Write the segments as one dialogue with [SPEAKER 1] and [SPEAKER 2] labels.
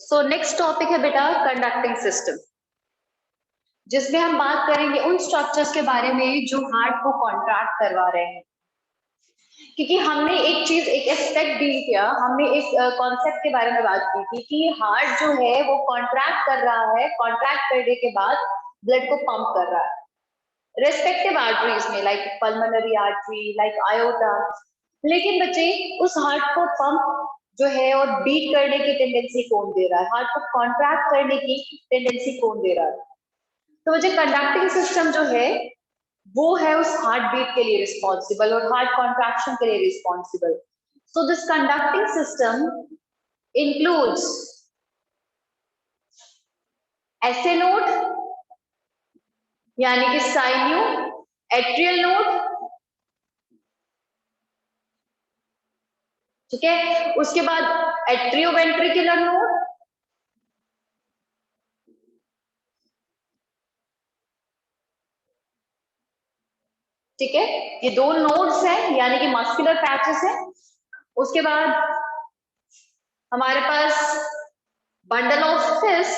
[SPEAKER 1] So next topic है बेटा conducting system, जिसमें हम बात करेंगे उन स्ट्रक्चर्स के बारे में जो हार्ट को कॉन्ट्रैक्ट करवा रहे हैं। क्योंकि हमने एक एस्पेक्ट डील किया, हमने एक कॉन्सेप्ट के बारे में बात की थी कि हार्ट जो है वो कॉन्ट्रैक्ट कर रहा है, कॉन्ट्रैक्ट करने के बाद ब्लड को पंप कर रहा है रेस्पेक्टिव आर्टरीज में, like pulmonary artery, like iota. लेकिन बच्चे उस हार्ट को पंप जो है और बीट करने की टेंडेंसी कौन दे रहा है, हार्ट को कॉन्ट्रैक्ट करने की टेंडेंसी कौन दे रहा है? तो मुझे कंडक्टिंग सिस्टम जो है वो है उस हार्ट बीट के लिए रिस्पॉन्सिबल और हार्ट कॉन्ट्रैक्शन के लिए responsible. So this conducting system includes SA node यानी कि साइन्यू, एट्रियल नोड, ठीक है, उसके बाद एट्रियोवेंट्रिकुलर नोड, ठीक है, ये दो नोड्स हैं यानी कि मस्कुलर पैचेस हैं। उसके बाद हमारे पास bundle of His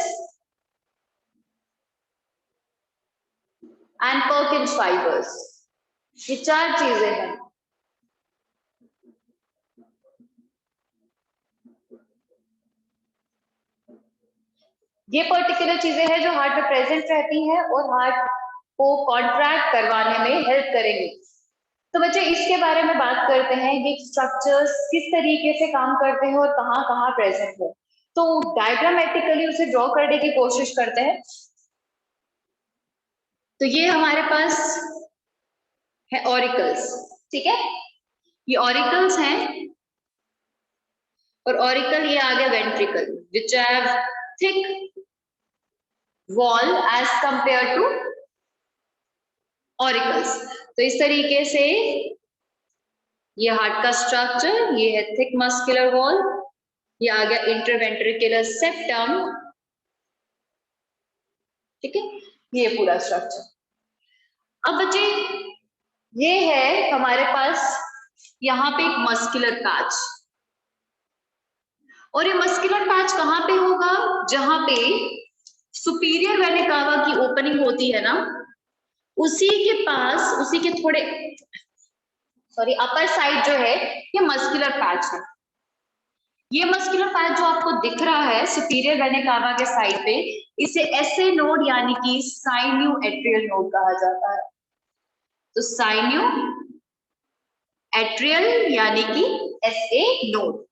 [SPEAKER 1] and Purkinje fibres, ये चार चीजें हैं। ये पर्टिकुलर चीजें हैं जो हार्ट में प्रेजेंट रहती हैं और हार्ट को कॉन्ट्रैक्ट करवाने में हेल्प करेंगे। तो बच्चे इसके बारे में बात करते हैं, ये स्ट्रक्चर्स किस तरीके से काम करते हैं और कहाँ कहाँ प्रेजेंट है। तो डायग्रामेटिकली उसे ड्रॉ करने की कोशिश करते हैं। तो ये हमारे पास है ऑरिकल्स, ठीक है, ये ऑरिकल्स हैं और ऑरिकल ये आ गया ventricle which have thick wall as compare to auricles. तो इस तरीके से ये हार्ट का स्ट्रक्चर, ये है थिक मस्कुलर वॉल, ये आ गया इंटरवेंट्रिकुलर सेप्टम, ठीक है, ये पूरा स्ट्रक्चर। अब बच्चे ये है हमारे पास यहाँ पे एक मस्कुलर पैच, और ये मस्कुलर पैच कहाँ पे होगा? जहां पे सुपीरियर वेना कावा की ओपनिंग होती है ना, उसी के पास, उसी के थोड़े अपर साइड जो है ये मस्कुलर पैच है। ये मस्कुलर पैच जो आपको दिख रहा है सुपीरियर वेना कावा के साइड पे, इसे एसए नोड यानी कि साइन्यू एट्रियल नोड कहा जाता है। तो साइन्यू एट्रियल यानी कि एसए नोड,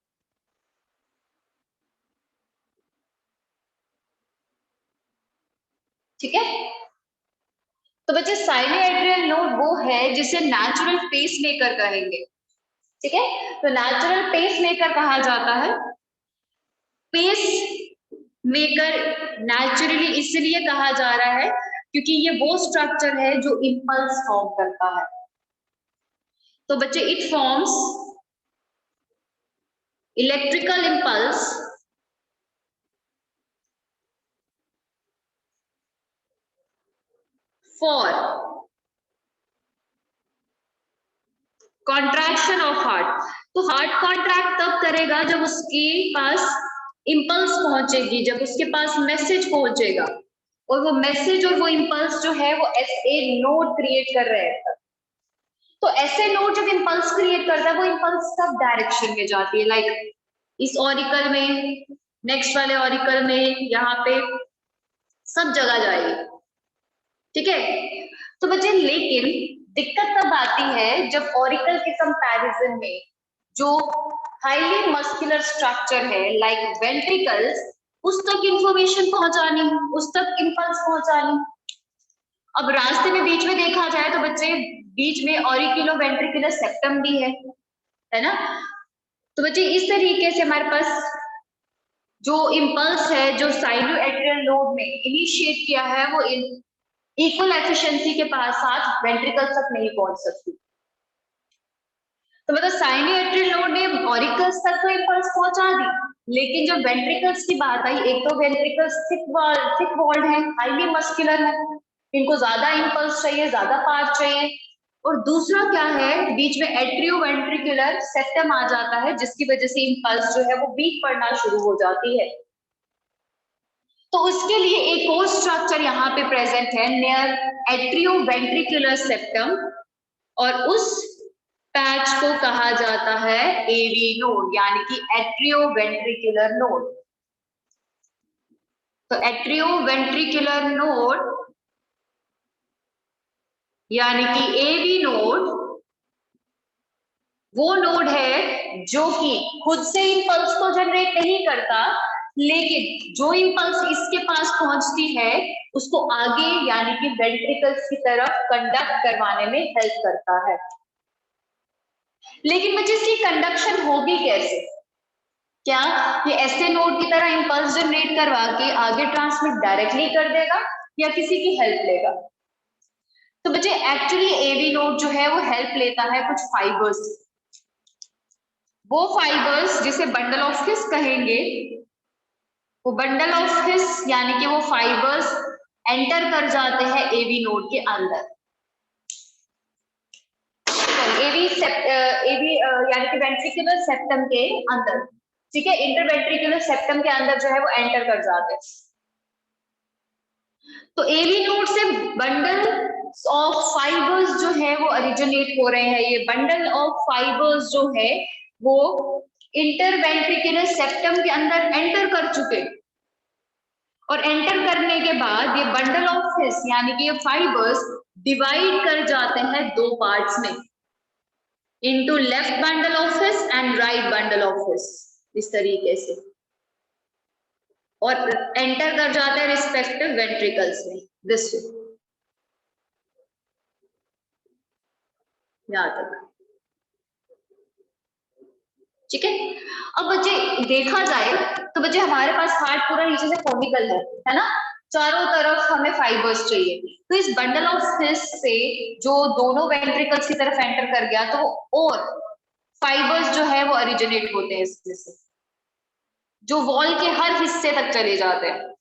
[SPEAKER 1] ठीक है। तो बच्चे साइन्यू एट्रियल नोड वो है जिसे नेचुरल पेस मेकर कहेंगे, ठीक है। तो नेचुरल पेस मेकर कहा जाता है। पेस मेकर नेचुरली इसलिए कहा जा रहा है क्योंकि ये वो स्ट्रक्चर है जो इंपल्स फॉर्म करता है। तो बच्चे it forms electrical impulse for contraction of heart. तो हार्ट कॉन्ट्रैक्ट तब करेगा जब उसके पास इंपल्स पहुंचेगी, जब उसके पास मैसेज पहुंचेगा, और वो मैसेज और वो इंपल्स जो है वो एसए नोड क्रिएट कर रहे हैं। तो एसए नोड जब इंपल्स क्रिएट करता है वो इंपल्स सब डायरेक्शन में जाती है, लाइक इस ऑरिकल में, नेक्स्ट वाले ऑरिकल में, यहाँ पे सब जगह जाएगी, ठीक है। तो बच्चे लेकिन दिक्कत तब आती है जब ऑरिकल के कंपैरिजन में जो हाईली मस्कुलर स्ट्रक्चर है लाइक वेंट्रिकल्स, उस तक इंफॉर्मेशन पहुंचानी, उस तक इंपल्स पहुंचानी। अब रास्ते में बीच में देखा जाए तो बच्चे बीच में ऑरिकुलो वेंट्रिकुलर सेप्टम भी है ना। तो बच्चे इस तरीके से हमारे पास जो इंपल्स है जो साइनो एट्रियल नोड में इनिशिएट किया है वो इक्वल एफिशिएंसी के पास साथ वेंट्रिकल तक नहीं पहुंच सकती। तो मतलब साइनो एट्रियल नोड ने ऑरिकल्स तक तो इंपल्स पहुंचा दी, लेकिन जब वेंट्रिकल्स की बात आई, एक तो वेंट्रिकल्स थिक वॉल्ड है, हाईली मस्कुलर है, इनको ज्यादा इंपल्स चाहिए, ज्यादा पावर चाहिए, और दूसरा क्या है, बीच में एट्रियोवेंट्रिकुलर सेप्टम आ जाता है जिसकी वजह से इंपल्स जो है वो वीक पड़ना शुरू हो जाती है। तो उसके लिए एक और स्ट्रक्चर यहाँ पे प्रेजेंट है नियर एट्रियोवेंट्रिकुलर सेप्टम, और उस पैच को कहा जाता है एवी नोड, यानी कि एट्रियोवेंट्रिकुलर नोड। तो एट्रियोवेंट्रिकुलर नोड यानी कि एवी नोड वो नोड है जो कि खुद से इंपल्स को जनरेट नहीं करता, लेकिन जो इंपल्स इसके पास पहुंचती है उसको आगे यानी कि वेंट्रिकल्स की तरफ कंडक्ट करवाने में हेल्प करता है। लेकिन बच्चे इसकी कंडक्शन होगी कैसे? क्या ये ऐसे नोड की तरह इंपल्स जनरेट करवा के आगे ट्रांसमिट डायरेक्टली कर देगा या किसी की हेल्प लेगा? तो बच्चे एक्चुअली एवी नोड जो है वो हेल्प लेता है कुछ फाइबर्स, वो फाइबर्स जिसे बंडल ऑफ हिस कहेंगे, वो बंडल ऑफ हिस यानी कि वो फाइबर्स एंटर कर जाते हैं एवी नोड के अंदर। एवी यानी कि वेंट्रिकुलर सेप्टम के अंदर, ठीक है, इंटरवेंट्रिकुलर सेप्टम के अंदर जो है वो एंटर कर जाते हैं। तो एवी नोड से बंडल ऑफ फाइबर्स जो है वो ओरिजिनेट हो रहे हैं। ये बंडल ऑफ फाइबर्स जो है वो इंटरवेंट्रिकुलर सेप्टम के अंदर एंटर कर चुके, और एंटर करने के बाद ये बंडल ऑफ हिस यानी कि ये फाइबर्स डिवाइड कर जाते हैं दो पार्ट्स में, into left bundle of his and right bundle of his, इस तरीके से, और एंटर कर जाते हैं रिस्पेक्टिव वेंट्रिकल्स में, दिस यहां तक, ठीक है। अब बच्चे देखा जाए तो बच्चे हमारे पास हार्ट पूरा नीचे से कोनिकल है ना, चारों तरफ हमें फाइबर्स चाहिए। तो इस बंडल ऑफ हिस से जो दोनों वेंट्रिकल्स की तरफ एंटर कर गया तो और फाइबर्स जो है वो ओरिजिनेट होते हैं इसमें से, जो वॉल के हर हिस्से तक चले जाते हैं,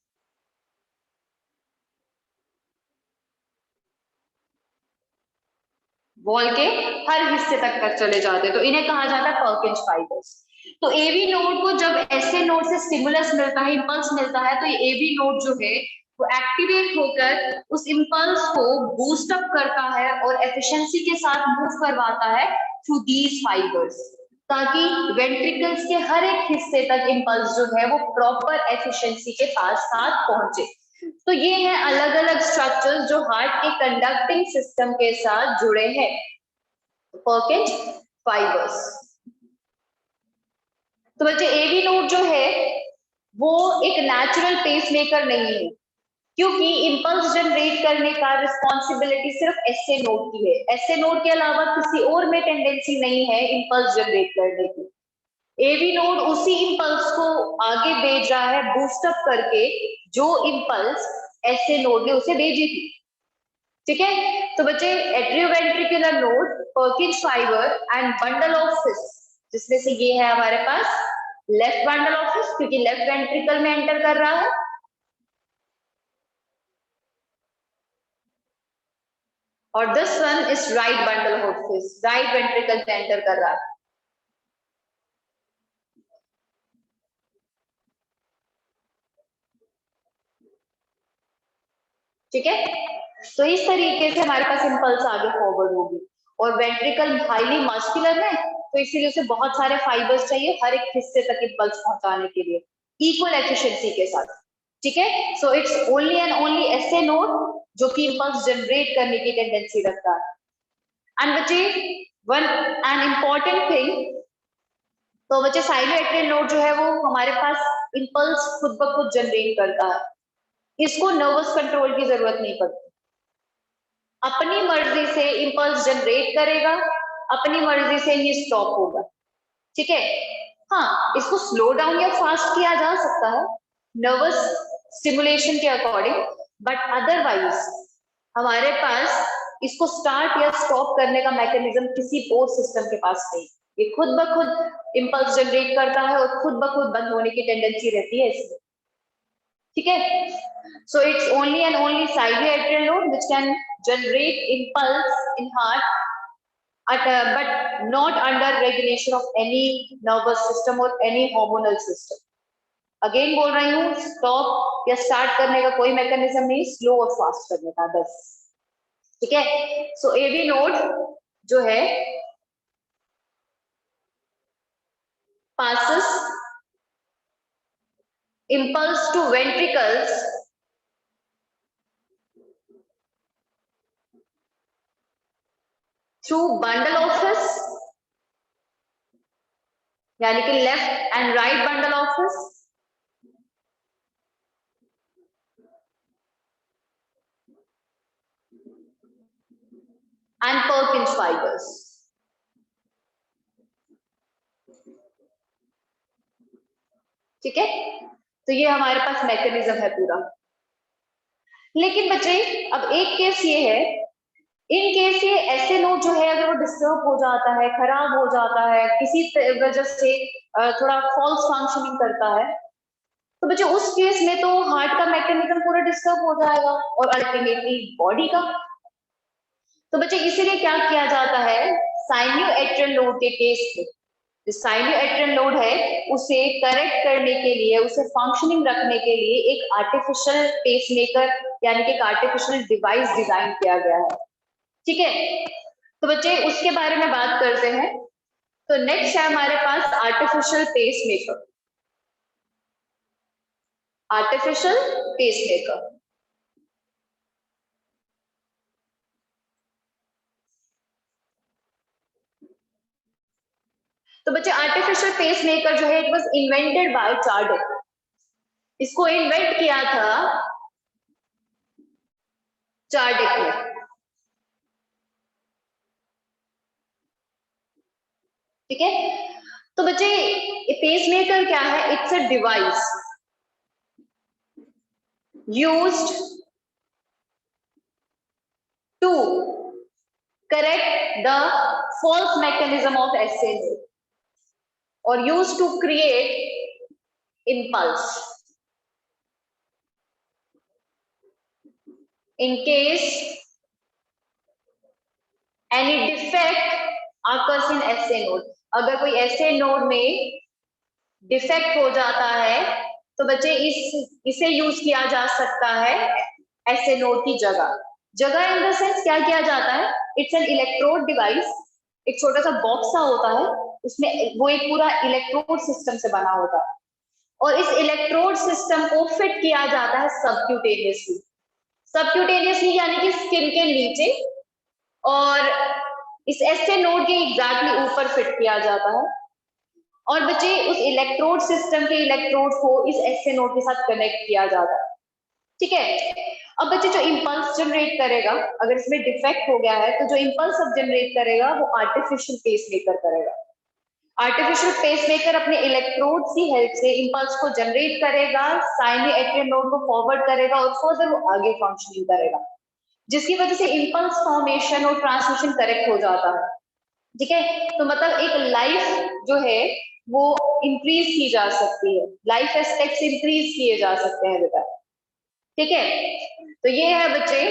[SPEAKER 1] वॉल के हर हिस्से तक चले जाते हैं, तो इन्हें कहा जाता है पर्किंस फाइबर्स। तो एवी नोड को जब ऐसे नोड से स्टिमुलस मिलता है, इंपल्स मिलता है, तो ये एवी नोड जो है वो एक्टिवेट होकर उस इंपल्स को बूस्ट अप करता है और एफिशिएंसी के साथ मूव करवाता है थ्रू दीज फाइबर्स, ताकि वेंट्रिकल्स के हर एक हिस्से तक इंपल्स जो है वो प्रॉपर एफिशिएंसी के साथ पहुंचे। तो ये है अलग अलग स्ट्रक्चर्स जो हार्ट के कंडक्टिंग सिस्टम के साथ जुड़े हैं, पर्किंस फाइबर्स। तो बच्चे एवी नोड जो है वो एक नेचुरल पेस मेकर नहीं है, क्योंकि इंपल्स जनरेट करने का रिस्पॉन्सिबिलिटी सिर्फ एसए नोड की है। एसए नोड के अलावा किसी और में टेंडेंसी नहीं है इंपल्स जनरेट करने की। एवी नोड उसी इंपल्स को आगे भेज रहा है बूस्ट अप करके जो इंपल्स एसए नोड ने उसे भेजी थी, ठीक है। तो बच्चे atrioventricular node, Perkins fibre and bundle of his, जिसमें से ये है हमारे पास लेफ्ट बंडल ऑफ हिस क्योंकि लेफ्ट वेंट्रिकल में एंटर कर रहा है, और this one is right bundle of his, right ventricle में एंटर कर रहा है, ठीक है। तो इस तरीके से हमारे पास इंपल्स आगे फॉरवर्ड होगी, और वेंट्रिकल हाईली मस्कुलर है तो इसीलिए उसे बहुत सारे फाइबर्स चाहिए हर एक हिस्से तक इंपल्स पहुंचाने के लिए इक्वल एफिशिएंसी के साथ, ठीक है। So it's only and only SA node जो कि इंपल्स जनरेट करने की टेंडेंसी रखता है। एंड बच्चे वन एन इंपॉर्टेंट थिंग, तो बच्चे साइनोएट्रियल नोड जो है वो हमारे पास इंपल्स खुद ब खुद जनरेट करता है, इसको नर्वस कंट्रोल की जरूरत नहीं पड़ती, अपनी मर्जी से इंपल्स जनरेट करेगा, अपनी मर्जी से ही स्टॉप होगा, ठीक है। हाँ, इसको स्लो डाउन या फास्ट किया जा सकता है नर्वस स्टिमुलेशन के अकॉर्डिंग, बट अदरवाइज हमारे पास इसको स्टार्ट या स्टॉप करने का मैकेनिज्म किसी और सिस्टम के पास नहीं, ये खुद ब खुद इंपल्स जनरेट करता है और खुद ब खुद बंद होने की टेंडेंसी रहती है इसमें, ठीक है। So it's only and only sinusoidal node which can generate impulse in heart, but not under regulation of any nervous system or any hormonal system. Again बोल रही हूँ, स्टॉप या स्टार्ट करने का कोई मैकेनिज्म नहीं, स्लो और फास्ट करने का बस। ठीक है, सो एवी नोड जो है passes impulse to ventricles through bundle office, यानी कि left and right bundle of His, and Purkinje fibres. ठीक है, तो ये हमारे पास मैकेनिज्म है पूरा। लेकिन बच्चे अब एक केस ये है, इन केस ये ऐसे नोड जो है अगर वो डिस्टर्ब हो जाता है, खराब हो जाता है, किसी वजह से थोड़ा फॉल्स फंक्शनिंग करता है, तो बच्चे उस केस में तो हार्ट का मैकेनिज्म पूरा डिस्टर्ब हो जाएगा और अल्टीमेटली बॉडी का। तो बच्चे इसीलिए क्या किया जाता है, साइन्यूएट्रियल लोड के केस में जो साइन्यूएट्रियल लोड है उसे करेक्ट करने के लिए, उसे फंक्शनिंग रखने के लिए एक आर्टिफिशियल पेसमेकर यानी कि एक आर्टिफिशियल डिवाइस डिजाइन किया गया है। ठीक है, तो बच्चे उसके बारे में बात करते हैं। तो नेक्स्ट है हमारे पास आर्टिफिशियल पेसमेकर। आर्टिफिशियल पेसमेकर, तो बच्चे आर्टिफिशियल पेसमेकर जो है इट वाज इन्वेंटेड बाय चार्डिक। इसको इन्वेंट किया था चार्डिक ने। ठीक है, तो बच्चे पेसमेकर क्या है, it's a device used to correct the false mechanism of SA or used to create impulse in case any defect occurs in SA node। अगर कोई SA node में डिफेक्ट हो जाता है तो बच्चे इसे यूज किया जा सकता है SA node की जगह। जगह इन द सेंस क्या किया जाता है, इट्स एन इलेक्ट्रोड डिवाइस, एक छोटा सा बॉक्स सा होता है, उसमें वो एक पूरा इलेक्ट्रोड सिस्टम से बना होता है और इस इलेक्ट्रोड सिस्टम को फिट किया जाता है सबक्यूटेनियसली। सबक्यूटेनियसली यानी कि स्किन के नीचे और इस एसए नोड के एग्जैक्टली ऊपर फिट किया जाता है और बच्चे उस इलेक्ट्रोड सिस्टम के इलेक्ट्रोड को इस एसए नोड के साथ कनेक्ट किया जाता है। ठीक है, अब बच्चे जो इम्पल्स जनरेट करेगा, अगर इसमें डिफेक्ट हो गया है तो जो इम्पल्स अब जनरेट करेगा वो आर्टिफिशियल पेसमेकर करेगा। आर्टिफिशियल पेसमेकर अपने इलेक्ट्रोड की हेल्प से इम्पल्स को जनरेट करेगा, साइनोएट्रियल नोड को फॉरवर्ड करेगा और फर्दर वो आगे फंक्शनिंग करेगा, जिसकी वजह से इम्पल्स फॉर्मेशन और ट्रांसमिशन करेक्ट हो जाता है। ठीक है, तो मतलब एक लाइफ जो है वो इंक्रीज की जा सकती है, लाइफ एस्पेक्ट्स इंक्रीज किए जा सकते हैं बेटा। ठीक है, तो ये है बच्चे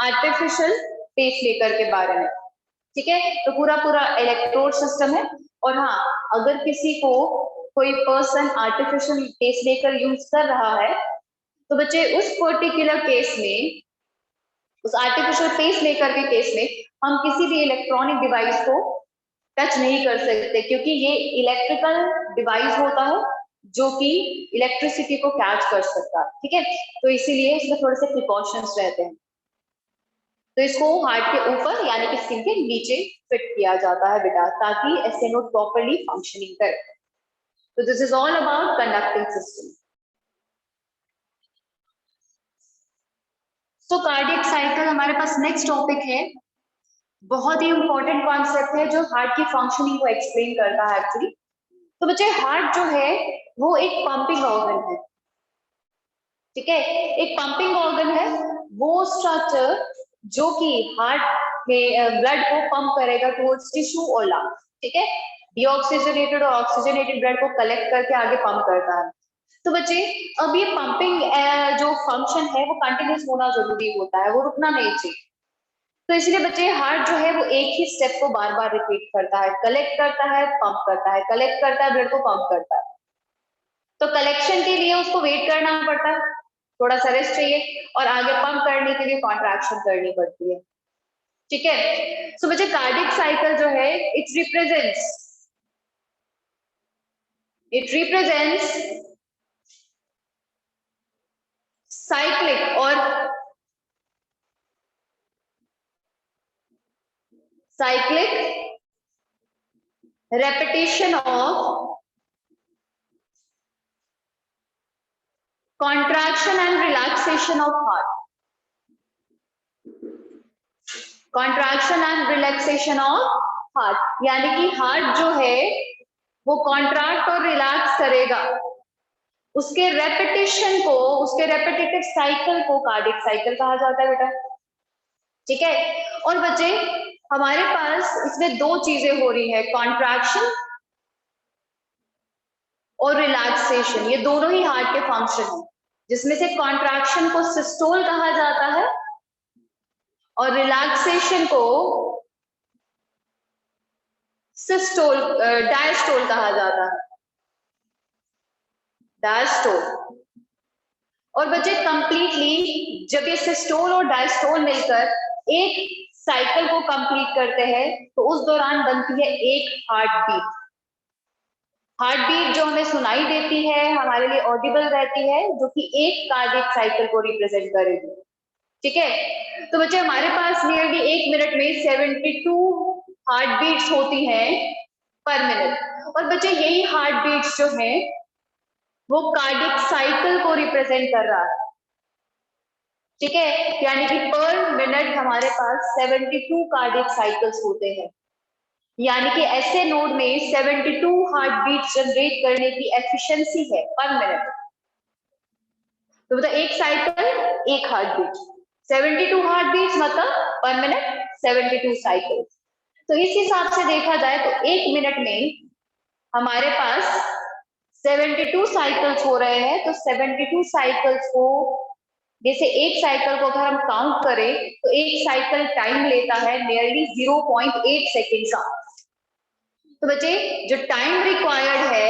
[SPEAKER 1] आर्टिफिशियल पेसमेकर के बारे में। ठीक है, तो पूरा पूरा इलेक्ट्रोड सिस्टम है और हाँ, अगर किसी को कोई पर्सन आर्टिफिशियल पेसमेकर यूज कर रहा है तो बच्चे उस पर्टिकुलर केस में, उस आर्टिफिशियल पेसमेकर के केस में हम किसी भी इलेक्ट्रॉनिक डिवाइस को टच नहीं कर सकते क्योंकि ये इलेक्ट्रिकल डिवाइस होता है जो कि इलेक्ट्रिसिटी को कैच कर सकता है। ठीक है, तो इसीलिए इसमें थोड़े से प्रिकॉशंस रहते हैं। तो इसको हार्ट के ऊपर यानी कि स्किन के नीचे फिट किया जाता है बेटा, ताकि एसए नोड प्रॉपर्ली फंक्शनिंग करे। तो this is all about conducting system. So cardiac cycle हमारे पास नेक्स्ट टॉपिक है, बहुत ही इंपॉर्टेंट कॉन्सेप्ट है जो हार्ट की फंक्शनिंग को एक्सप्लेन करता है एक्चुअली। तो बच्चे हार्ट जो है वो एक पंपिंग ऑर्गन है। ठीक है, एक पंपिंग ऑर्गन है, वो स्ट्रक्चर जो कि हार्ट में ब्लड को पंप करेगा टुवर्ड्स टिश्यू और लंग्स। ठीक है, डीऑक्सीजनेटेड और ऑक्सीजनेटेड ब्लड को कलेक्ट करके आगे पंप करता है। तो बच्चे अब ये पंपिंग जो फंक्शन है वो कंटिन्यूस होना जरूरी होता है, वो रुकना नहीं चाहिए। तो इसलिए बच्चे हार्ट जो है वो एक ही स्टेप को बार बार रिपीट करता है, कलेक्ट करता है, पंप करता है, कलेक्ट करता है, ब्लड को पंप करता है। तो कलेक्शन के लिए उसको वेट करना पड़ता है, थोड़ा सा रेस्ट चाहिए, और आगे पंप करने के लिए कॉन्ट्रैक्शन करनी पड़ती है। ठीक है, सो बच्चे कार्डिक साइकिल जो है इट रिप्रेजेंट्स साइक्लिक और repetition of contraction and relaxation of heart, contraction and relaxation of heart, यानी कि हार्ट जो है वो कॉन्ट्रैक्ट और रिलैक्स करेगा, उसके रेपिटेशन को, उसके रेपिटेटिव साइकिल को कार्डिक साइकिल कहा जाता है बेटा। ठीक है, और बच्चे हमारे पास इसमें दो चीजें हो रही है, कॉन्ट्रैक्शन और रिलैक्सेशन, ये दोनों ही हार्ट के फंक्शन है, जिसमें से कॉन्ट्रैक्शन को सिस्टोल कहा जाता है और रिलैक्सेशन को सिस्टोल डायस्टोल कहा जाता है, डायस्टोल। और बच्चे कंप्लीटली जब ये सिस्टोल और डायस्टोल मिलकर एक साइकिल को कंप्लीट करते हैं तो उस दौरान बनती है एक हार्ट बीट। हार्ट बीट जो हमें सुनाई देती है, हमारे लिए ऑडिबल रहती है, जो कि एक कार्डिक साइकिल को रिप्रेजेंट करेगी। ठीक है, तो बच्चे हमारे पास नियरली 1 मिनट में 72 हार्ट बीट्स होती हैं पर मिनट, और बच्चे यही हार्ट बीट्स जो है वो कार्डिक साइकिल को रिप्रेजेंट कर रहा है। ठीक है, यानी कि पर मिनट हमारे पास 72 कार्डिक साइकिल्स होते हैं, यानी कि ऐसे नोड में 72 हार्ट बीट जनरेट करने की एफिशिएंसी है पर मिनट। तो मतलब एक साइकिल एक हार्ट बीट, 72 हार्ट बीट्स मतलब पर मिनट 72 साइकिल्स। तो इस हिसाब से देखा जाए तो एक मिनट में हमारे पास 72 साइकिल्स हो रहे हैं, तो 72 साइकिल्स को, जैसे एक साइकिल को अगर हम काउंट करें तो एक साइकिल टाइम लेता है नियरली 0.8 सेकेंड का। तो बच्चे जो टाइम रिक्वायर्ड है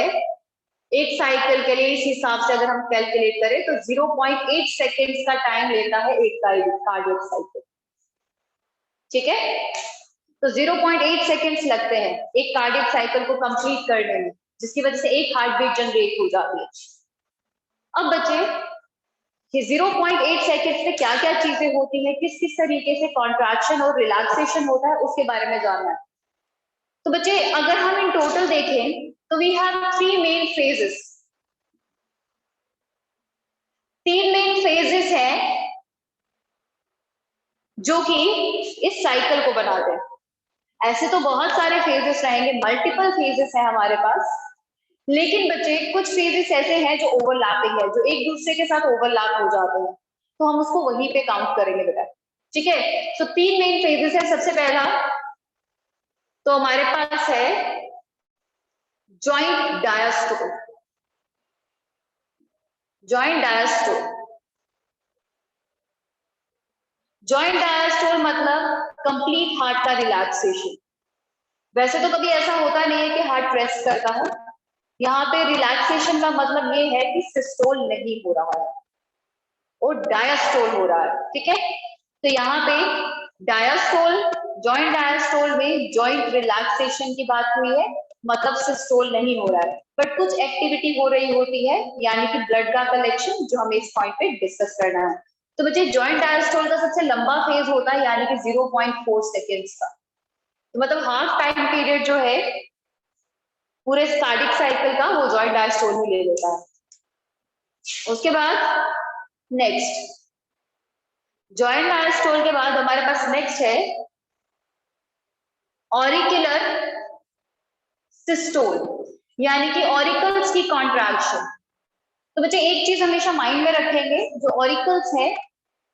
[SPEAKER 1] एक साइकिल के लिए, इस हिसाब से अगर हम कैलकुलेट करें तो 0.8 सेकेंड्स का टाइम लेता है एक कार्डियक साइकिल। ठीक है, तो 0.8 सेकेंड्स लगते हैं एक कार्डियक साइकिल को कंप्लीट करने में, जिसकी वजह से एक हार्ट बीट जनरेट हो जाती है। अब बच्चे ये 0.8 सेकेंड्स में क्या क्या चीजें होती है, किस किस तरीके से कॉन्ट्रैक्शन और रिलैक्सेशन होता है, उसके बारे में जानना है। तो बच्चे अगर हम इन टोटल देखें तो we have 3 main phases. 3 main phases हैं जो कि इस साइकिल को बनाते हैं। ऐसे तो बहुत सारे फेजेस रहेंगे, मल्टीपल फेजेस हैं हमारे पास, लेकिन बच्चे कुछ फेजेस ऐसे हैं जो ओवरलैपिंग है, जो एक दूसरे के साथ ओवरलैप हो जाते हैं, तो हम उसको वहीं पे काउंट करेंगे बेटा। ठीक है, तो 3 मेन फेजेस है। सबसे पहला तो हमारे पास है joint diastole. Joint diastole, joint diastole मतलब कंप्लीट हार्ट का रिलैक्सेशन। वैसे तो कभी ऐसा होता नहीं है कि हार्ट रेस्ट करता है, यहाँ पे रिलैक्सेशन का मतलब ये है कि सिस्टोल नहीं हो रहा है और डायस्टोल हो रहा है। ठीक है, तो यहाँ पे डायस्टोल, जॉइंट डायस्टोल में जॉइंट रिलैक्सेशन की बात हुई है, मतलब सिस्टोल नहीं हो रहा है, बट कुछ एक्टिविटी हो रही होती है, यानी कि ब्लड का कलेक्शन, जो हमें इस पॉइंट पे डिस्कस करना है। तो बच्चे जॉइंट डायस्टोल का सबसे लंबा फेज होता है, यानी कि 0.4 सेकेंड्स का, तो मतलब हाफ टाइम पीरियड जो है पूरे कार्डिक साइकिल का वो जॉइंट डायस्टोल ही ले लेता है। उसके बाद नेक्स्ट, जॉइंट डायस्टोल के बाद हमारे पास नेक्स्ट है ऑरिकुलर सिस्टोल, यानी कि ऑरिकल्स की कॉन्ट्रैक्शन। तो बच्चे एक चीज हमेशा माइंड में रखेंगे, जो ऑरिकल्स है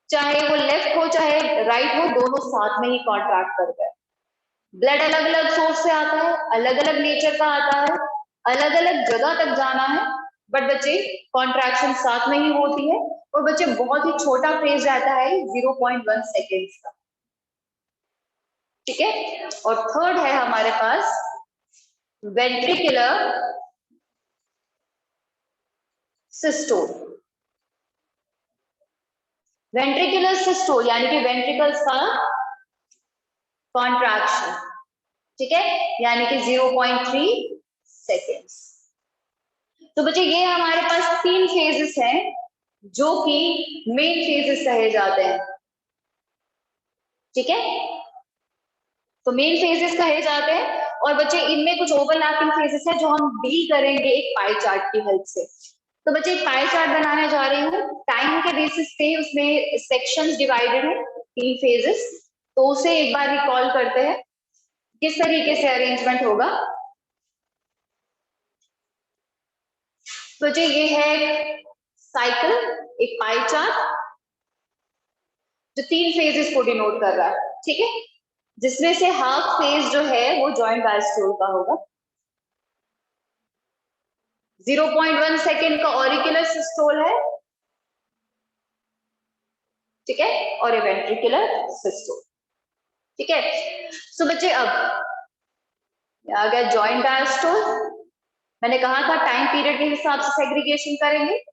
[SPEAKER 1] चाहे वो लेफ्ट हो चाहे राइट हो, दोनों साथ में ही कॉन्ट्रैक्ट करते हैं। ब्लड अलग अलग सोर्स से आता है, अलग अलग नेचर का आता है, अलग अलग जगह तक जाना है, बट बच्चे कॉन्ट्रैक्शन साथ में ही होती है, और बच्चे बहुत ही छोटा फेज रहता है 0.1 सेकेंड्स का। ठीक है, और थर्ड है हमारे पास वेंट्रिकुलर सिस्टोल, वेंट्रिकुलर सिस्टोल यानी कि वेंट्रिकल्स का कॉन्ट्रैक्शन, ठीक है, यानी कि 0.3 सेकेंड्स। तो बच्चे ये हमारे पास 3 फेजेस हैं जो कि मेन फेजेस कहे जाते हैं, ठीक है, तो मेन फेजेस कहे जाते हैं। और बच्चे इनमें कुछ ओवरलैपिंग फेजेस है जो हम डील करेंगे एक पाई चार्ट की हेल्प से। तो बच्चे एक पाई चार्ट बनाने जा रही हूँ, टाइम के बेसिस पे उसमें सेक्शंस डिवाइडेड है 3 फेजेस, तो उसे एक बार रिकॉल करते हैं किस तरीके से अरेंजमेंट होगा। तो जी ये है एक साइकिल, एक पाई चार्ट जो 3 फेजेस को डिनोट कर रहा है, ठीक है, जिसमें से हाफ फेज जो है वो जॉइंट डायस्टोल का होगा, 0.1 सेकेंड का ऑरिकुलर सिस्टोल है, ठीक है, और ये वेंट्रिकुलर सिस्टोल, ठीक है। सो बच्चे अब आ गया जॉइंट डायस्टोल। मैंने कहा था टाइम पीरियड के हिसाब से सेग्रीगेशन करेंगे,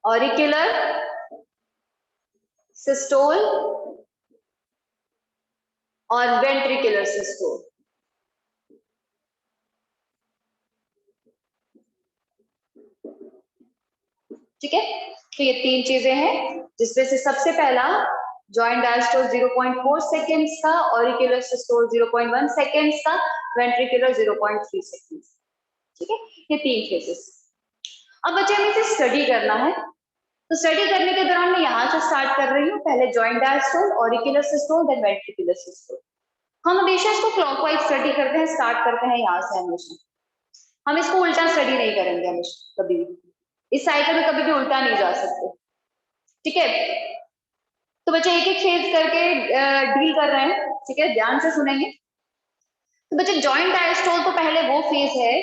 [SPEAKER 1] ऑरिकुलर सिस्टोल और वेंट्रिकुलर सिस्टोल, ठीक है। तो ये 3 चीजें हैं जिसमें से सबसे पहला जॉइंट डायस्टोल 0.4 सेकेंड्स का, ऑरिकुलर सिस्टोल 0.1 सेकेंड्स का, वेंट्रिकुलर 0.3 सेकेंड्स, ठीक है, ये 3 फेजेस। अब बच्चे हमें इसे स्टडी करना है, तो स्टडी करने के दौरान मैं यहाँ से स्टार्ट कर रही हूँ, पहले joint diastole, auricular systole, then ventricular systole. हम हमेशा इसको क्लॉकवाइज स्टडी करते हैं, स्टार्ट करते हैं यहाँ से हमेशा, हम इसको उल्टा स्टडी नहीं करेंगे हमेशा, कभी भी इस साइकिल में कभी भी उल्टा नहीं जा सकते, ठीक है। तो बच्चे एक एक फेज करके डील कर रहे हैं, ठीक है, ध्यान से सुनेंगे। तो बच्चे जॉइंट डायस्टोल तो पहले वो फेज है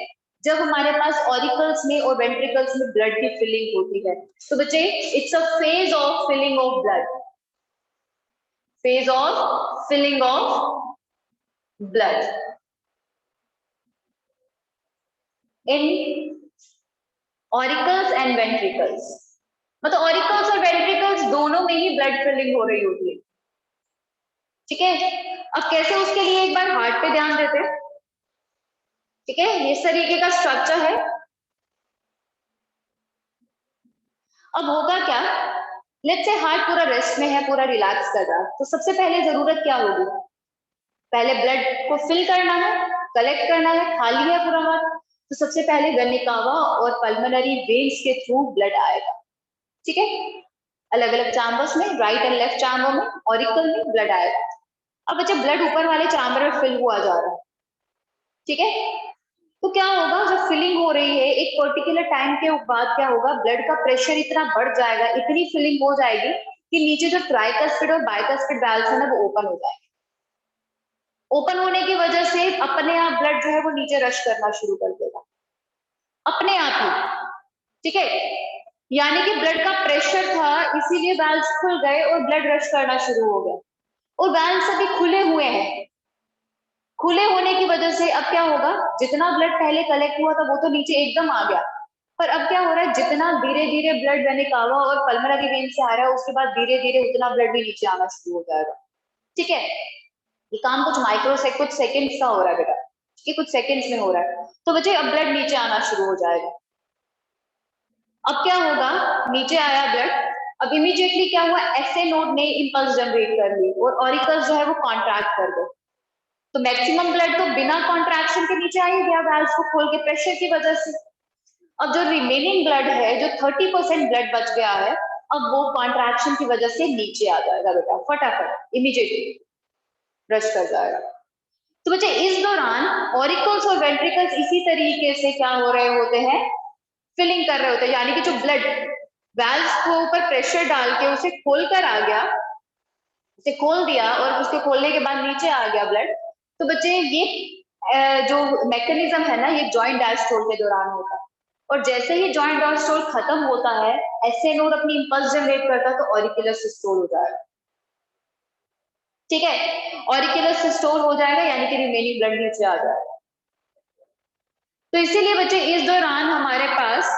[SPEAKER 1] जब हमारे पास ऑरिकल्स में और वेंट्रिकल्स में ब्लड की फिलिंग होती है। तो बच्चे it's a phase of filling of blood, phase of filling of blood in auricles and ventricles. मतलब ऑरिकल्स और वेंट्रिकल्स दोनों में ही ब्लड फिलिंग हो रही होती है, ठीक है। अब कैसे, उसके लिए एक बार हार्ट पे ध्यान देते हैं, ठीक है, इस तरीके का स्ट्रक्चर है। अब होगा क्या, लेट्स से हार्ट पूरा रेस्ट में है, पूरा रिलैक्स कर रहा है, तो सबसे पहले जरूरत क्या होगी, पहले ब्लड को फिल करना है, कलेक्ट करना है, खाली है पूरा हार्ट, तो सबसे पहले गनिकावा और पल्मोनरी वेन्स के थ्रू ब्लड आएगा, ठीक है, अलग अलग चैम्बर्स में, राइट एंड लेफ्ट चैम्बर में, ऑरिकल में ब्लड आएगा। अब बच्चे ब्लड ऊपर वाले चैम्बर में फिल हुआ जा रहा है, ठीक है, तो क्या होगा, जब फिलिंग हो रही है एक पर्टिकुलर टाइम के बाद क्या होगा, ब्लड का प्रेशर इतना बढ़ जाएगा, इतनी फिलिंग हो जाएगी कि नीचे जो ट्राइकस्पिड और बाइकस्पिड वाल्व्स है ना वो ओपन हो जाएंगे। ओपन होने की वजह से अपने आप ब्लड जो है वो नीचे रश करना शुरू कर देगा, अपने आप ही, ठीक है, यानी कि ब्लड का प्रेशर था इसीलिए वाल्व्स खुल गए और ब्लड रश करना शुरू हो गया, और वाल्व्स अभी खुले हुए हैं, खुले होने की वजह से अब क्या होगा, जितना ब्लड पहले कलेक्ट हुआ था वो तो नीचे एकदम आ गया, पर अब क्या हो रहा है, जितना धीरे धीरे ब्लड वेनिकावा और पल्मोनरी वेन से आ रहा है उसके बाद धीरे धीरे उतना ब्लड भी नीचे आना शुरू हो जाएगा, ठीक है। ये काम कुछ कुछ सेकंड्स का हो रहा है बेटा, ये कुछ सेकंड्स में हो रहा है, तो बच्चे अब ब्लड नीचे आना शुरू हो जाएगा। अब क्या होगा, नीचे आया ब्लड, अब इमीडिएटली क्या हुआ, एसए नोड ने इंपल्स जनरेट कर ली और ऑरिकल्स जो है वो कॉन्ट्रैक्ट कर गए, तो मैक्सिमम ब्लड तो बिना कॉन्ट्रैक्शन के नीचे आ ही गया वाल्व्स को खोल के प्रेशर की वजह से। अब जो रिमेनिंग ब्लड है, जो 30% ब्लड बच गया है, अब वो कॉन्ट्रैक्शन की वजह से नीचे आ जाएगा बेटा, फटाफट इमीडिएटली रश कर जाएगा। तो बच्चे इस दौरान ऑरिकल्स और वेंट्रिकल्स इसी तरीके से क्या हो रहे होते हैं, फिलिंग कर रहे होते हैं, यानी कि जो ब्लड वाल्व्स को ऊपर प्रेशर डाल के उसे खोल कर आ गया, उसे खोल दिया और उसके खोलने के बाद नीचे आ गया ब्लड, तो बच्चे ये जो मैकेनिज्म है ना ये जॉइंट डायस्टोल के दौरान होता है, और जैसे ही जॉइंट डायस्टोल खत्म होता है एसए नोड अपनी इंपल्स जनरेट करता है तो ऑरिकुलर सिस्टोल हो जाएगा, ठीक है, ऑरिकुलर सिस्टोल हो जाएगा यानी कि रिमेनिंग ब्लड नीचे आ जाएगा। तो इसीलिए बच्चे इस दौरान हमारे पास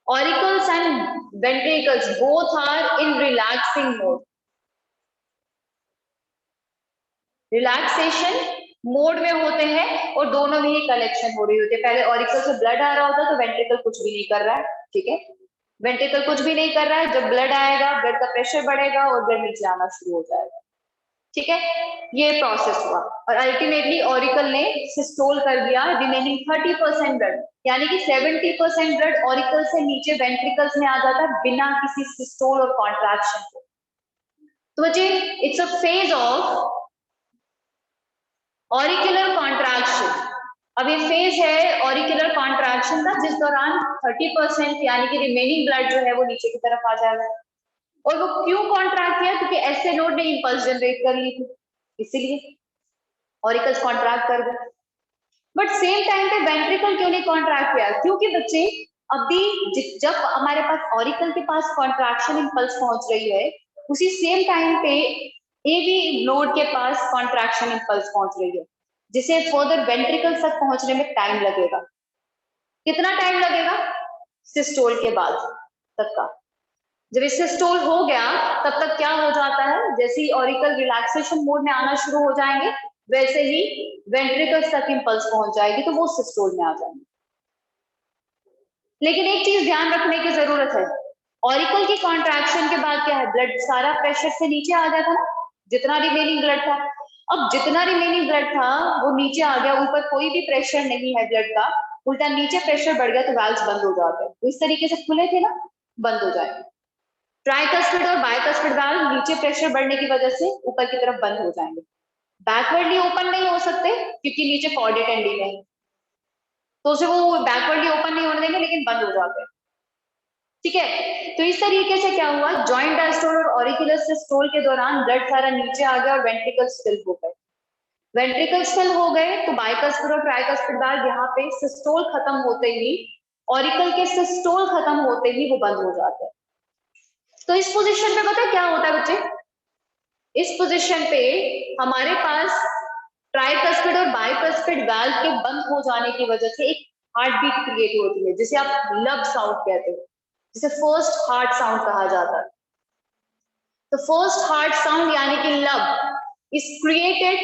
[SPEAKER 1] auricles and ventricles both are in relaxing mode, relaxation mode में होते हैं और दोनों में ही कलेक्शन हो रही होती है। पहले ऑरिकल से ब्लड आ रहा होता है तो वेंट्रिकल कुछ भी नहीं कर रहा है, ठीक है, वेंट्रिकल कुछ भी नहीं कर रहा है। जब ब्लड आएगा ब्लड का प्रेशर बढ़ेगा और ब्लड नीचे आना शुरू हो जाएगा, ठीक है, ये प्रोसेस हुआ और अल्टीमेटली ऑरिकल ने सिस्टोल कर दिया रिमेनिंग 30% ब्लड, यानी कि 70% ब्लड ऑरिकल से नीचे वेंट्रिकल्स में आ जाता है बिना किसी सिस्टोल और कॉन्ट्रैक्शन के। तो बच्चे it's a phase of auricular contraction. अब ये फेज है ऑरिकुलर कॉन्ट्रैक्शन का, जिस दौरान 30% यानी कि रिमेनिंग ब्लड जो है वो नीचे की तरफ आ जाएगा। और वो क्यों कॉन्ट्रैक्ट किया? क्योंकि एसए नोड ने इंपल्स जनरेट कर ली थी, इसीलिए ऑरिकल्स कॉन्ट्रैक्ट कर गए। बट सेम टाइम पे वेंट्रिकल क्यों नहीं कॉन्ट्रैक्ट किया? क्योंकि बच्चे अभी जब हमारे पास ऑरिकल के पास कॉन्ट्रैक्शन इंपल्स पहुंच रही है, उसी सेम टाइम पे एवी नोड के पास कॉन्ट्रैक्शन इंपल्स पहुंच रही है, जिसे फर्दर वेंट्रिकल तक पहुंचने में टाइम लगेगा। कितना टाइम लगेगा? सिस्टोल के बाद तक का। जब इससे सिस्टोल हो गया तब तक क्या हो जाता है, जैसे ही ऑरिकल रिलैक्सेशन मोड में आना शुरू हो जाएंगे वैसे ही वेंट्रिकल्स तक इंपल्स पहुंच जाएगी तो वो सिस्टोल में आ जाएंगे। लेकिन एक चीज ध्यान रखने की जरूरत है, ऑरिकल की कॉन्ट्रैक्शन के बाद क्या है, ब्लड सारा प्रेशर से नीचे आ जाता ना, जितना रिमेनिंग ब्लड था। अब जितना रिमेनिंग ब्लड था वो नीचे आ गया, ऊपर कोई भी प्रेशर नहीं है ब्लड का, उल्टा नीचे प्रेशर बढ़ गया तो वाल्व्स बंद हो जाते हैं। तो इस तरीके से खुले थे ना, बंद हो जाएंगे। ट्राइकस्पिड और बाइकस्पिड वाल्व नीचे प्रेशर बढ़ने की वजह से ऊपर की तरफ बंद हो जाएंगे, बैकवर्डली ओपन नहीं हो सकते क्योंकि नीचे कॉर्डेट एंडिंग है, तो उसे वो बैकवर्डली ओपन नहीं होने देंगे लेकिन बंद हो जाते हैं, ठीक है। तो इस तरीके से क्या हुआ, जॉइंट डायस्टोल और ऑरिकुलर सिस्टोल के दौरान ब्लड सारा नीचे आ गया और वेंट्रिकल्स फिल हो गए। वेंट्रिकल्स फिल हो गए तो बाइकस्पिड और ट्राइकस्पिड वाल्व यहाँ पे सिस्टोल खत्म होते ही, ऑरिकल के सिस्टोल खत्म होते ही वो बंद हो जाते हैं। तो इस पोजीशन पे पता है क्या होता है बच्चे, इस पोजीशन पे हमारे पास ट्राइकस्पिड और बाइकस्पिड वाल्व के बंद हो जाने की वजह से एक हार्ट बीट क्रिएट होती है, जिसे आप लब साउंड कहते हो, जिसे फर्स्ट हार्ट साउंड कहा जाता है। तो फर्स्ट हार्ट साउंड यानी कि lub is created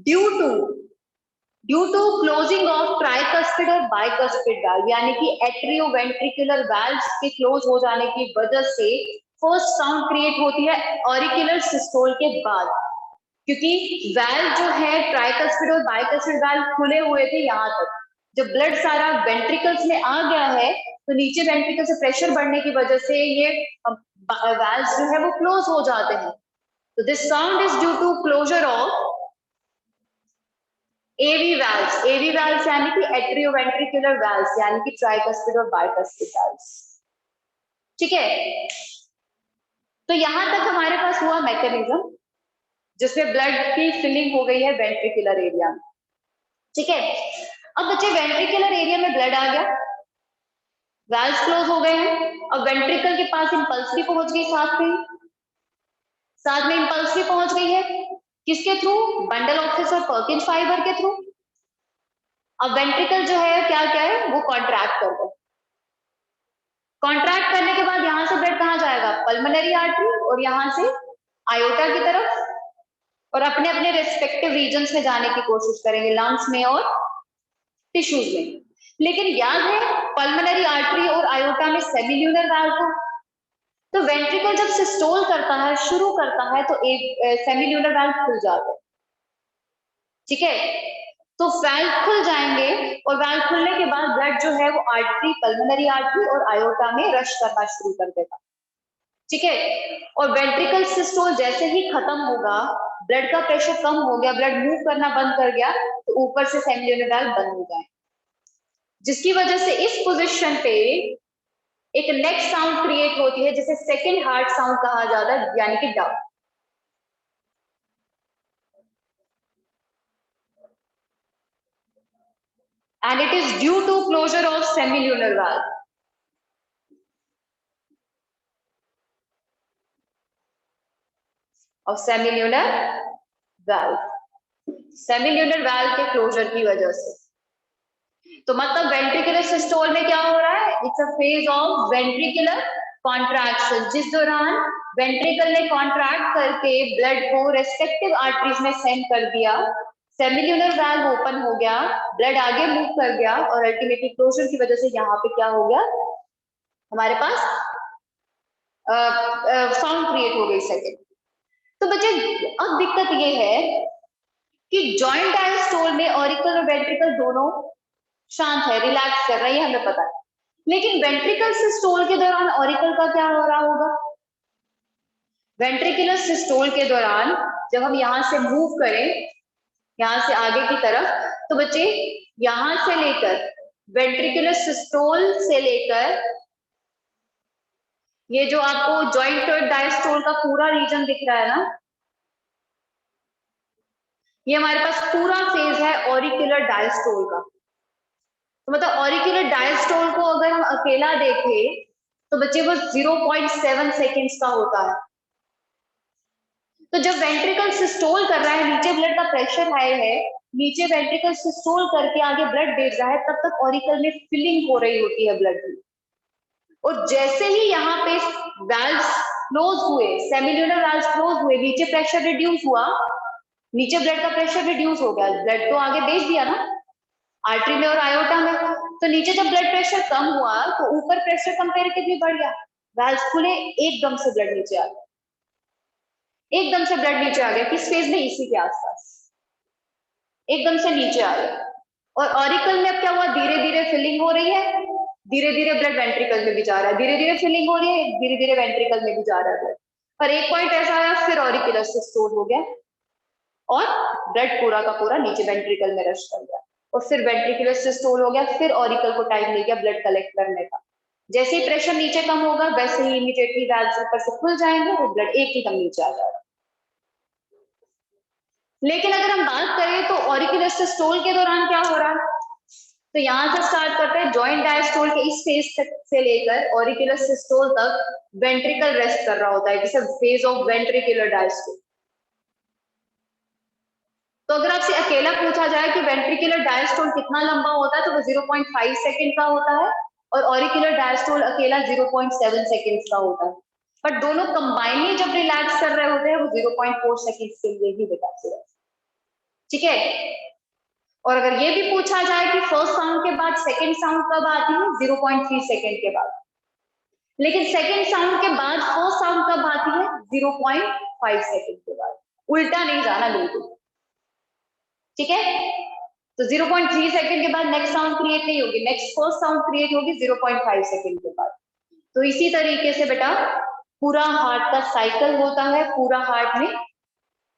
[SPEAKER 1] due to closing of tricuspid और बाइकस्पिड वाल्व, यानी कि एट्रियोवेंट्रिकुलर वाल्व्स के क्लोज हो जाने की वजह से फर्स्ट साउंड क्रिएट होती है ऑरिकुलर सिस्टोल के बाद। क्योंकि वाल्व जो है ट्राइकस्पिड और बाइकस्पिड वाल्व खुले हुए थे यहाँ तक, जब ब्लड सारा वेंट्रिकल्स में आ गया है तो नीचे वेंट्रिकल से प्रेशर बढ़ने की वजह से ये वाल्व्स जो है वो क्लोज हो जाते हैं। तो this sound is due to closure of AV valves, AV valves यानी कि एट्रियोवेंट्रिकुलर वाल्व्स, यानी कि ट्राइकस्पिड और बाइकस्पिड वाल्व्स, ठीक है। तो यहां तक हमारे पास हुआ मैकेनिज्म जिसमें ब्लड की फिलिंग हो गई है वेंट्रिकुलर एरिया में, ठीक है। अब बच्चे वेंट्रिकुलर एरिया में ब्लड आ गया, वाल्व्स क्लोज हो गए हैं, अब वेंट्रिकल के पास इंपल्स भी पहुंच गई, साथ में इंपल्स भी पहुंच गई है, किसके थ्रू, बंडल ऑफिस और पर्किंस फाइबर के थ्रू। अब वेंट्रिकल जो है क्या क्या है, वो कॉन्ट्रैक्ट कर दो, कॉन्ट्रैक्ट करने के बाद यहां से ब्लड कहां जाएगा, पल्मोनरी आर्टरी और यहां से आयोटा की तरफ, और अपने अपने रेस्पेक्टिव रीजन्स में जाने की कोशिश करेंगे, लंग्स में और टिश्यूज में। लेकिन याद है पल्मोनरी आर्टरी और आयोटा में सेमिल्यूनर वाल्व था, तो वेंट्रिकल जब सिस्टोल करता है, शुरू करता है, तो एक सेमिल्यूनर वाल्व खुल जाता है, ठीक है। तो वाल्व खुल जाएंगे और वाल्व खुलने के बाद ब्लड जो है वो आर्टरी, पल्मोनरी आर्टरी और आयोटा में रश करना शुरू कर देगा, ठीक है। और वेंट्रिकल सिस्टोल जैसे ही खत्म होगा, ब्लड का प्रेशर कम हो गया, ब्लड मूव करना बंद कर गया, तो ऊपर से सेमिल्यूनर वाल्व बंद हो जाए, जिसकी वजह से इस पोजीशन पे एक नेक्स्ट साउंड क्रिएट होती है जिसे सेकंड हार्ट साउंड कहा जाता है, यानी कि dub. And it is due to closure of semilunar valve. Of semilunar valve, semilunar valve के क्लोजर की वजह से। तो मतलब वेंट्रिकुलर सिस्टोल में क्या हो रहा है, it's a phase of ventricular contraction, जिस दौरान वेंट्रिकल ने कॉन्ट्रैक्ट करके ब्लड को रेस्पेक्टिव आर्टरीज में सेंड कर दिया, सेमिल्यूनर वाल्व ओपन हो गया, ब्लड आगे मूव कर गया और अल्टीमेटली क्लोजर की वजह से यहाँ पे क्या हो गया, हमारे पास साउंड क्रिएट हो गई सेकंड। तो बच्चे अब दिक्कत ये है कि जॉइंट डायस्टोल में ऑरिकल और वेंट्रिकल दोनों शांत है, रिलैक्स कर रहा है, ये हमें पता है, लेकिन वेंट्रिकल सिस्टोल के दौरान ऑरिकल का क्या हो रहा होगा, वेंट्रिकुलर सिस्टोल के दौरान जब हम यहां से मूव करें यहां से आगे की तरफ, तो बच्चे यहां से लेकर वेंट्रिकुलर सिस्टोल से लेकर ये जो आपको जॉइंट डायस्टोल का पूरा रीजन दिख रहा है ना, ये हमारे पास पूरा फेज है ऑरिकुलर डायस्टोल का। तो मतलब ऑरिकुलर डायस्टोल को अगर हम अकेला देखें तो बच्चे वो 0.7 सेकेंड्स का होता है। तो जब वेंट्रिकल सिस्टोल कर रहा है, नीचे ब्लड का प्रेशर हाई है, नीचे वेंट्रिकल सिस्टोल करके आगे ब्लड भेज रहा है, तब तक ऑरिकल में फिलिंग हो रही होती है ब्लड की। और जैसे ही यहाँ पे वाल्व्स क्लोज हुए, सेमिल्यूनर वाल्व्स क्लोज हुए, नीचे प्रेशर रिड्यूस हुआ, नीचे ब्लड का प्रेशर रिड्यूस हो गया, ब्लड तो आगे भेज दिया ना आर्टरी में और आयोटा में, तो नीचे जब ब्लड प्रेशर कम हुआ तो ऊपर प्रेशर कंपैरेटिवली बढ़ गया, वाल्व्स खुले, एकदम से ब्लड नीचे आ गया, एकदम से ब्लड नीचे आ गया, किस फेज में, इसी के आसपास एकदम से नीचे आ गया। और ऑरिकल में अब क्या हुआ, धीरे धीरे फिलिंग हो रही है, धीरे धीरे ब्लड वेंट्रिकल में भी जा रहा है, धीरे धीरे फिलिंग हो रही है, धीरे धीरे वेंट्रिकल में भी जा रहा है ब्लड, पर एक पॉइंट ऐसा आया फिर ऑरिकुलर सिस्टोल हो गया और ब्लड पूरा का पूरा नीचे वेंट्रिकल में रश कर गया, और फिर वेंट्रिकुलर सिस्टोल हो गया, फिर ऑरिकल को टाइम मिल गया ब्लड कलेक्ट करने का। जैसे ही प्रेशर नीचे कम होगा वैसे ही इमीडिएटली वाल्व्स ऊपर से खुल जाएंगे और ब्लड एक ही दम नीचे आ जाएगा। लेकिन अगर हम बात करें तो ऑरिकुलर सिस्टोल के दौरान क्या हो रहा है, तो यहां से स्टार्ट करते हैं, जॉइंट डायस्टोल के इस फेज से लेकर ऑरिकुलर सिस्टोल तक वेंट्रिकल रेस्ट कर रहा होता है, it's a phase of ventricular diastole. तो अगर आपसे अकेला पूछा जाए कि वेंट्रिकुलर डायस्टोल कितना लंबा होता है तो वो 0.5 सेकेंड का होता है, और ऑरिकुलर डायस्टोल अकेला 0.7 सेकेंड का होता है, बट दोनों कंबाइनली जब रिलैक्स कर रहे होते हैं वो 0.4 सेकेंड के लिए ही रिलैक्स होता है, ठीक है। और अगर ये भी पूछा जाए कि फर्स्ट साउंड के बाद सेकेंड साउंड कब आती है, 0.3 सेकेंड के बाद, लेकिन सेकेंड साउंड के बाद फर्स्ट साउंड कब आती है, 0.5 सेकेंड के बाद, उल्टा नहीं जाना बिल्कुल, ठीक है। तो 0.3 सेकेंड के बाद नेक्स्ट साउंड क्रिएट नहीं होगी, नेक्स्ट फर्स्ट साउंड क्रिएट होगी 0.5 सेकेंड के बाद। तो इसी तरीके से बेटा पूरा हार्ट का साइकिल होता है, पूरा हार्ट में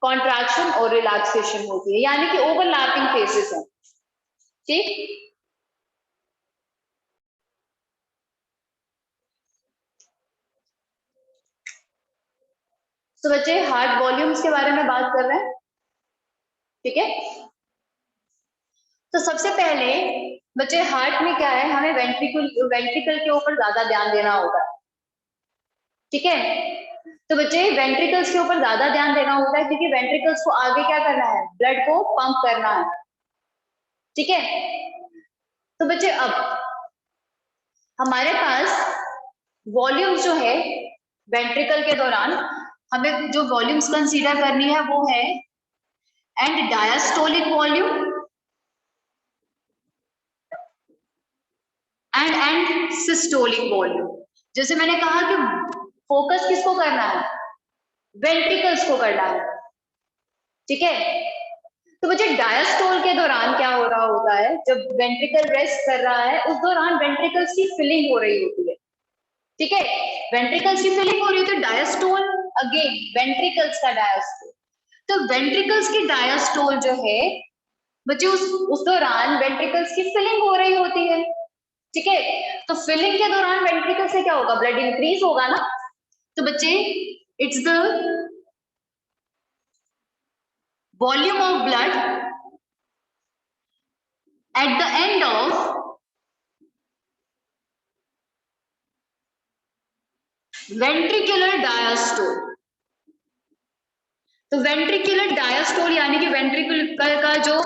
[SPEAKER 1] कॉन्ट्रैक्शन और रिलैक्सेशन होती है, यानी कि ओवरलैपिंग फेजेस हैं, ठीक। तो बच्चे हार्ट वॉल्यूम्स के बारे में बात कर रहे हैं, ठीक है। तो सबसे पहले बच्चे हार्ट में क्या है, हमें वेंट्रिकल के ऊपर ज्यादा ध्यान देना होगा, ठीक है। तो बच्चे वेंट्रिकल्स के ऊपर ज्यादा ध्यान देना होता है क्योंकि वेंट्रिकल्स को आगे क्या करना है, ब्लड को पंप करना है, ठीक है। तो बच्चे अब हमारे पास वॉल्यूम्स जो है वेंट्रिकल के दौरान हमें जो वॉल्यूम्स कंसीडर करनी है वो है and diastolic volume and systolic volume. जैसे मैंने कहा कि फोकस किसको करना है, वेंट्रिकल्स को करना है, ठीक है। तो बच्चे डायस्टोल के दौरान क्या हो रहा होता है, जब वेंट्रिकल रेस्ट कर रहा है उस दौरान वेंट्रिकल्स की फिलिंग हो रही होती है, ठीक है। वेंट्रिकल्स की फिलिंग हो रही है तो डायस्टोल, अगेन वेंट्रिकल्स का डायस्टोल, तो वेंट्रिकल्स की डायस्टोल जो है बच्चे उस दौरान वेंट्रिकल्स की फिलिंग हो रही होती है, ठीक है। तो फिलिंग के दौरान वेंट्रिकल से क्या होगा, ब्लड इंक्रीज होगा ना। तो बच्चे it's the volume of blood at the end of ventricular diastole. तो वेंट्रिकुलर डायस्टोल यानी कि वेंट्रिकुलर का जो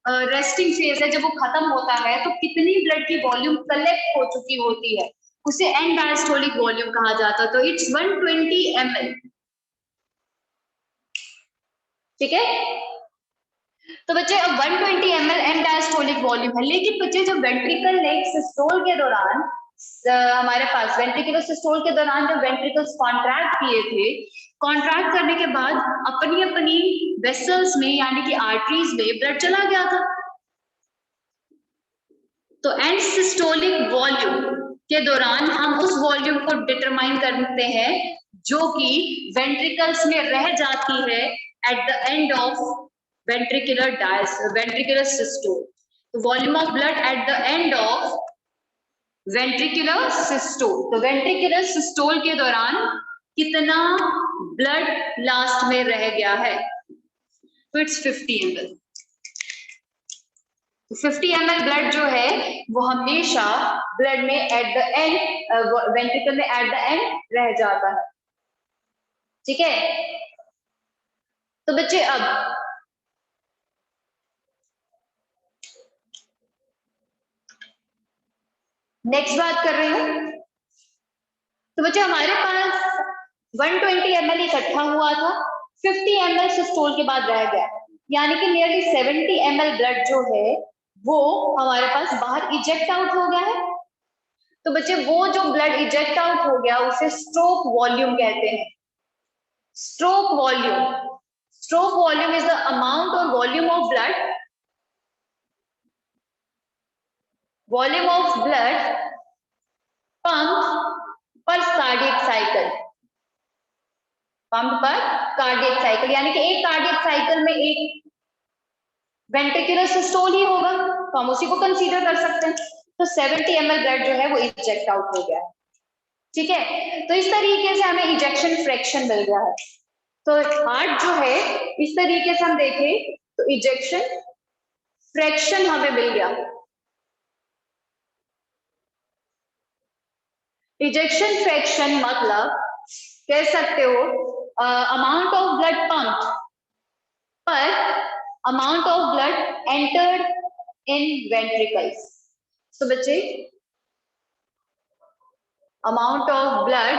[SPEAKER 1] रेस्टिंग फेज है, जब वो खत्म होता है तो कितनी ब्लड की वॉल्यूम कलेक्ट हो चुकी होती है, उसे एंड डायस्टोलिक वॉल्यूम कहा जाता है। तो इट्स 120 ml। ठीक है, तो बच्चे अब 120 ml एंड डायस्टोलिक वॉल्यूम है, लेकिन बच्चे जब वेंट्रिकल ने सिस्टोल के दौरान हमारे पास वेंट्रिकुलर सिस्टोल के दौरान जब वेंट्रिकल्स कॉन्ट्रैक्ट किए थे, कॉन्ट्रैक्ट करने के बाद अपनी अपनी वेसल्स में यानी कि आर्टरीज में ब्लड चला गया था। तो एंड सिस्टोलिक वॉल्यूम के दौरान हम उस वॉल्यूम को डिटरमाइन करते हैं जो कि वेंट्रिकल्स में रह जाती है at the end of ventricular systole. तो volume of blood at the end of ventricular systole. तो वेंट्रिकुलर सिस्टोल के दौरान कितना ब्लड लास्ट में रह गया है, तो इट्स 50 ml। 50 ml ब्लड जो है वो हमेशा ब्लड में एट द एंड वेंट्रिकल में एट द एंड रह जाता है। ठीक है, तो बच्चे अब नेक्स्ट बात कर रही हूं। तो बच्चे हमारे पास 120 ml इकट्ठा हुआ था, 50 ml सिस्टोल के बाद रह गया, यानी कि नियरली 70 ml ब्लड जो है वो हमारे पास बाहर इजेक्ट आउट हो गया है। तो बच्चे वो जो ब्लड इजेक्ट आउट हो गया उसे स्ट्रोक वॉल्यूम कहते हैं। Stroke volume is the amount और वॉल्यूम ऑफ ब्लड पंप पर कार्डियक साइकिल, पंप पर कार्डियक साइकिल, यानी कि एक कार्डियक साइकिल में एक वेंट्रिकुलर सिस्टोल ही होगा, तो हम उसी को कंसीडर कर सकते हैं। तो 70 ml ब्लड जो है वो इजेक्ट आउट हो गया है। ठीक है, तो इस तरीके से हमें इजेक्शन फ्रैक्शन मिल गया है। तो हार्ट जो है इस तरीके से हम देखें तो इजेक्शन फ्रैक्शन हमें मिल गया। इजेक्शन फ्रैक्शन मतलब कह सकते हो अमाउंट ऑफ ब्लड पंप पर amount of blood entered in ventricles. तो बच्चे अमाउंट ऑफ ब्लड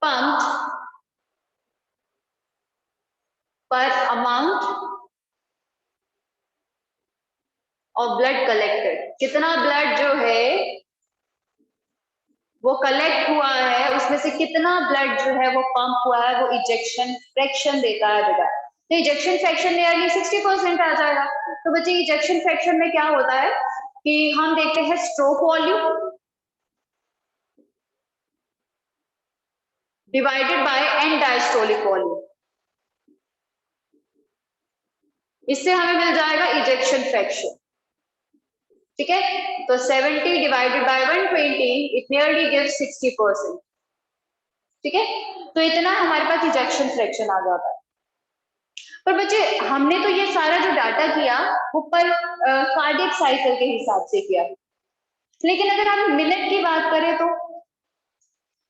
[SPEAKER 1] पंप पर अमाउंट ऑफ ब्लड कलेक्टेड, कितना ब्लड जो है वो कलेक्ट हुआ है उसमें से कितना ब्लड जो है वो पंप हुआ है, वो इजेक्शन फ्रैक्शन देता है बेटा। तो इजेक्शन फ्रैक्शन नियरली 60% आ जाएगा। तो बच्चे इजेक्शन फ्रैक्शन में क्या होता है कि हम देखते हैं stroke volume divided by and diastolic volume, इससे हमें मिल जाएगा इजेक्शन फ्रैक्शन। ठीक है, तो 70 divided by 120 it nearly gives 60%। ठीक है, तो इतना हमारे पास इजेक्शन फ्रैक्शन आ जाता है। पर बच्चे हमने तो ये सारा जो डाटा किया वो पर कार्डियक साइकिल के हिसाब से किया, लेकिन अगर हम मिनट की बात करें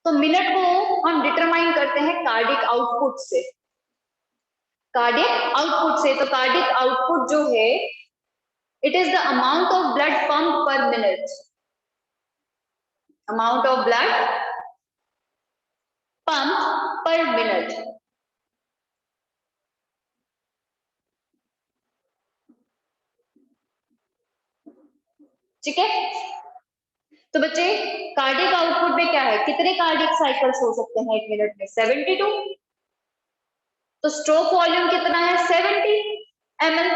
[SPEAKER 1] तो मिनट को हम डिटरमाइन करते हैं कार्डियक आउटपुट से। कार्डियक आउटपुट से, तो कार्डियक आउटपुट जो है it is the amount of blood pump पर minute, amount of blood pump पर मिनट। ठीक है, तो बच्चे कार्डियक आउटपुट में क्या है, कितने कार्डियक साइकिल्स हो सकते हैं एक मिनट में, 72। तो स्ट्रोक वॉल्यूम कितना है, 70 ml।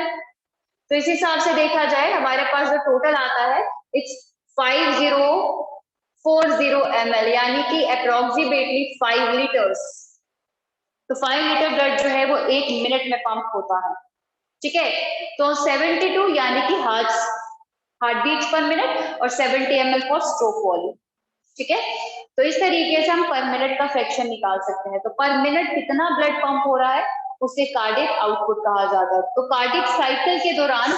[SPEAKER 1] तो इस हिसाब से देखा जाए हमारे पास जो टोटल आता है इट्स 5040 ml, यानी कि अप्रोक्सीमेटली 5 लीटर्स। तो 5 लीटर ब्लड जो है वो एक मिनट में पंप होता है। ठीक है, तो 72 यानी कि हार्ट बीट्स पर मिनट और 70 ml फॉर स्ट्रोक वॉल्यूम। ठीक है, तो इस तरीके से हम पर मिनट का फ्रैक्शन निकाल सकते हैं। तो पर मिनट कितना ब्लड पंप हो रहा है उसे कार्डियक आउटपुट कहा जाता है। तो कार्डियक साइकिल के दौरान,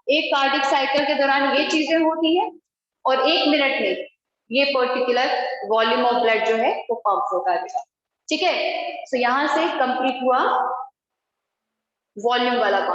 [SPEAKER 1] एक कार्डियक साइकिल के दौरान ये चीजें होती हैं और एक मिनट में ये पर्टिकुलर वॉल्यूम ऑफ ब्लड जो है वो पंप होता है बेटा। ठीक है, तो यहां से कंप्लीट हुआ वॉल्यूम वाला